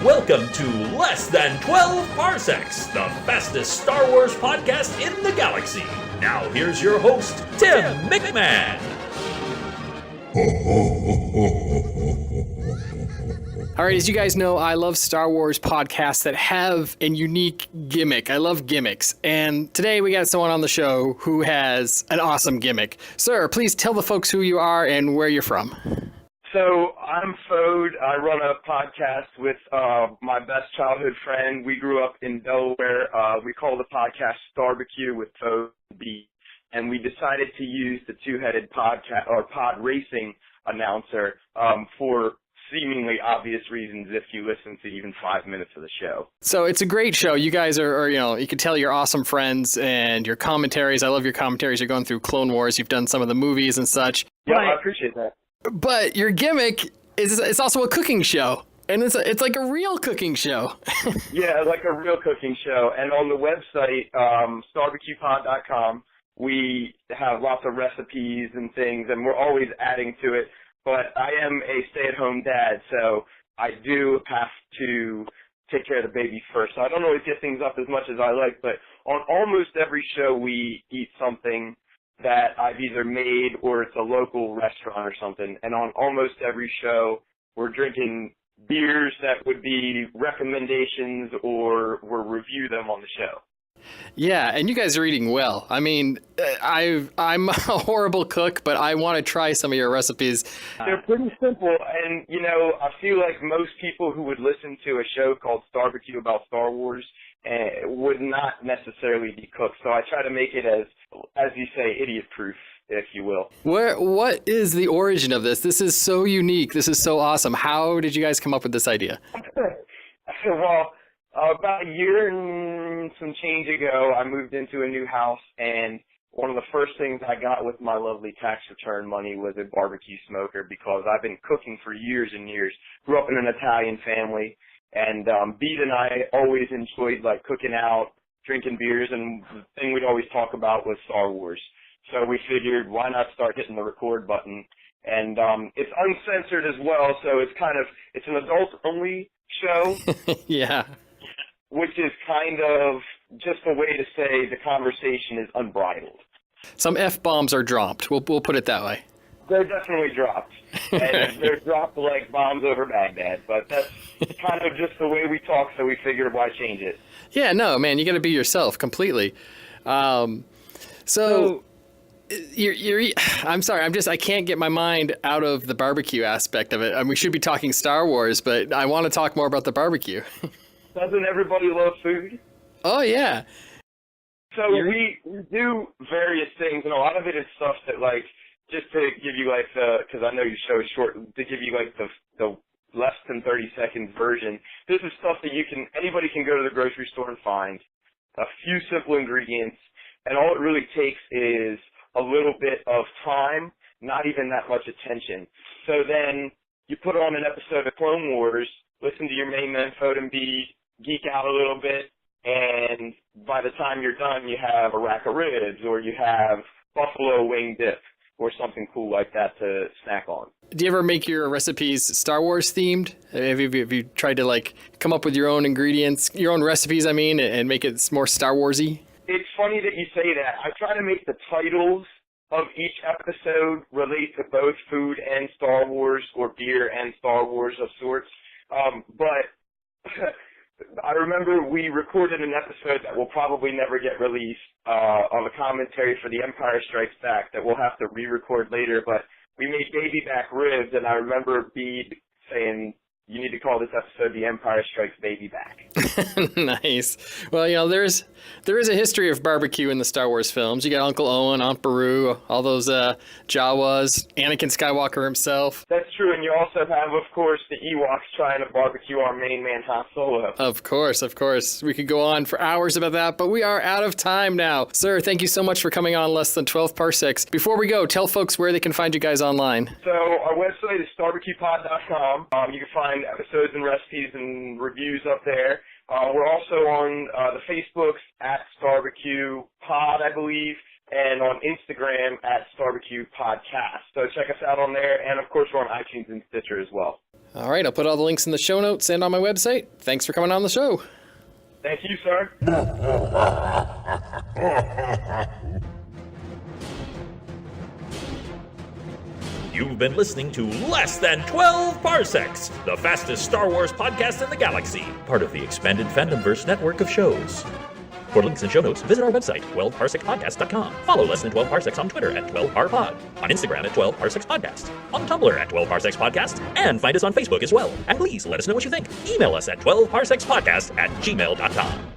Welcome to Less Than 12 Parsecs, the fastest Star Wars podcast in the galaxy. Now here's your host, Tim McMahon. All right, as you guys know, I love Star Wars podcasts that have a unique gimmick. I love gimmicks. And today we got someone on the show who has an awesome gimmick. Sir, please tell the folks who you are and where you're from. So I'm Fode. I run a podcast with my best childhood friend. We grew up in Delaware. We call the podcast Starbecue with Fode B. And we decided to use the two-headed podcast or pod racing announcer for seemingly obvious reasons if you listen to even 5 minutes of the show. So it's a great show. You guys are, you can tell you're awesome friends, and your commentaries, I love your commentaries. You're going through Clone Wars. You've done some of the movies and such. Yeah, I appreciate that. But your gimmick is it's also a cooking show, and it's like a real cooking show. Yeah, like a real cooking show. And on the website, starbecuepod.com, we have lots of recipes and things, and we're always adding to it. But I am a stay-at-home dad, so I do have to take care of the baby first. So I don't always get things up as much as I like, but on almost every show we eat something that I've either made or it's a local restaurant or something. And on almost every show, we're drinking beers that would be recommendations or we'll review them on the show. Yeah, and you guys are eating well. I mean, I'm a horrible cook, but I want to try some of your recipes. They're pretty simple, and, I feel like most people who would listen to a show called Starbecue about Star Wars would not necessarily be cooks. So I try to make it as you say, idiot-proof, if you will. What is the origin of this? This is so unique. This is so awesome. How did you guys come up with this idea? Well, about a year and some change ago, I moved into a new house, and one of the first things I got with my lovely tax return money was a barbecue smoker because I've been cooking for years and years. Grew up in an Italian family, and Bede and I always enjoyed like cooking out, drinking beers, and the thing we'd always talk about was Star Wars. So we figured, why not start hitting the record button? And it's uncensored as well, so it's an adult-only show. Yeah. Which is kind of just a way to say the conversation is unbridled. Some F-bombs are dropped. We'll put it that way. They're definitely dropped. And they're dropped like bombs over Baghdad. But that's kind of just the way we talk, so we figured why change it. Yeah, no, man, you got to be yourself completely. So I'm sorry, I can't get my mind out of the barbecue aspect of it. I mean, we should be talking Star Wars, but I want to talk more about the barbecue. Doesn't everybody love food? Oh, yeah. So we do various things, and a lot of it is stuff that, like, just to give you, like, because I know your show is short, to give you, like, the less than 30-second version, this is stuff that anybody can go to the grocery store and find, a few simple ingredients, and all it really takes is a little bit of time, not even that much attention. So then you put on an episode of Clone Wars, listen to your main man, Fode and B, geek out a little bit, and by the time you're done, you have a rack of ribs, or you have buffalo wing dip, or something cool like that to snack on. Do you ever make your recipes Star Wars themed? Have you tried to, like, come up with your own ingredients, your own recipes, and make it more Star Warsy? It's funny that you say that. I try to make the titles of each episode relate to both food and Star Wars, or beer and Star Wars of sorts, but I remember we recorded an episode that will probably never get released of a commentary for The Empire Strikes Back that we'll have to re-record later, but we made baby back ribs, and I remember Bede saying, you need to call this episode The Empire Strikes Baby Back. Nice. Well, there is a history of barbecue in the Star Wars films. You got Uncle Owen, Aunt Beru, all those Jawas, Anakin Skywalker himself. That's true, and you also have, of course, the Ewoks trying to barbecue our main man, Han Solo. Of course. We could go on for hours about that, but we are out of time now. Sir, thank you so much for coming on Less Than 12 Parsecs. Before we go, tell folks where they can find you guys online. So our website is starbecuepod.com. You can find episodes and recipes and reviews up there. We're also on the Facebooks at Starbecue Pod, I believe, and on Instagram at Starbecue Podcast. So check us out on there, and of course we're on iTunes and Stitcher as well. All right, I'll put all the links in the show notes and on my website. Thanks for coming on the show. Thank you, sir. You've been listening to Less Than 12 Parsecs, the fastest Star Wars podcast in the galaxy, part of the expanded Fandomverse network of shows. For links and show notes, visit our website, 12parsecsPodcast.com. Follow Less Than 12 Parsecs on Twitter at 12parpod, on Instagram at 12parsecsPodcast, on Tumblr at 12parsecsPodcast, and find us on Facebook as well. And please let us know what you think. Email us at 12parsecsPodcast@gmail.com.